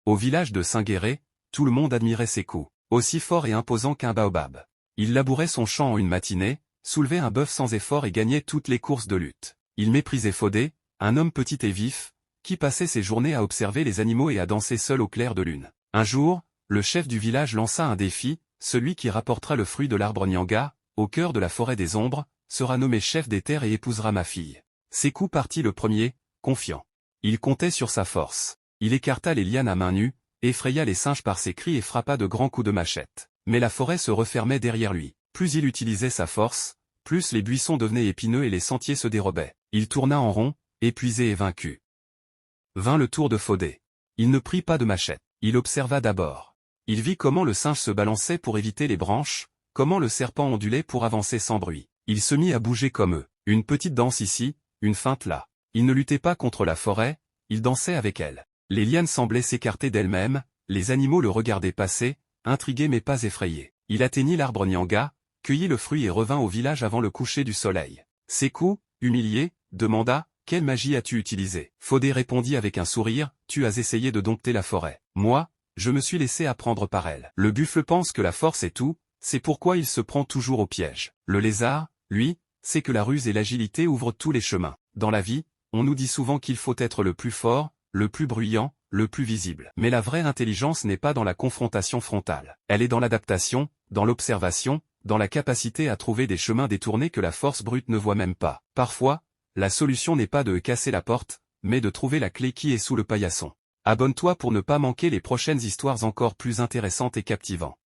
Au village de Saint-Guéret, tout le monde admirait ses coups, aussi forts et imposants qu'un baobab. Il labourait son champ en une matinée, soulevait un bœuf sans effort et gagnait toutes les courses de lutte. Il méprisait Fodé, un homme petit et vif, qui passait ses journées à observer les animaux et à danser seul au clair de lune. Un jour, le chef du village lança un défi, celui qui rapportera le fruit de l'arbre Nyanga, au cœur de la forêt des ombres, sera nommé chef des terres et épousera ma fille. Sékou partit le premier, confiant. Il comptait sur sa force. Il écarta les lianes à main nue, effraya les singes par ses cris et frappa de grands coups de machette. Mais la forêt se refermait derrière lui. Plus il utilisait sa force, plus les buissons devenaient épineux et les sentiers se dérobaient. Il tourna en rond, épuisé et vaincu. Vint le tour de Fodé. Il ne prit pas de machette. Il observa d'abord. Il vit comment le singe se balançait pour éviter les branches, comment le serpent ondulait pour avancer sans bruit. Il se mit à bouger comme eux. Une petite danse ici, une feinte là. Il ne luttait pas contre la forêt, il dansait avec elle. Les lianes semblaient s'écarter d'elles-mêmes, les animaux le regardaient passer, intrigués mais pas effrayés. Il atteignit l'arbre Nyanga, cueillit le fruit et revint au village avant le coucher du soleil. Sékou, humilié, demanda « Quelle magie as-tu utilisée ?» Fodé répondit avec un sourire « Tu as essayé de dompter la forêt. Moi, je me suis laissé apprendre par elle. Le buffle pense que la force est tout, c'est pourquoi il se prend toujours au piège. Le lézard, lui, sait que la ruse et l'agilité ouvrent tous les chemins. Dans la vie, on nous dit souvent qu'il faut être le plus fort, le plus bruyant, le plus visible. Mais la vraie intelligence n'est pas dans la confrontation frontale. Elle est dans l'adaptation, dans l'observation, dans la capacité à trouver des chemins détournés que la force brute ne voit même pas. Parfois, la solution n'est pas de casser la porte, mais de trouver la clé qui est sous le paillasson. Abonne-toi pour ne pas manquer les prochaines histoires encore plus intéressantes et captivantes.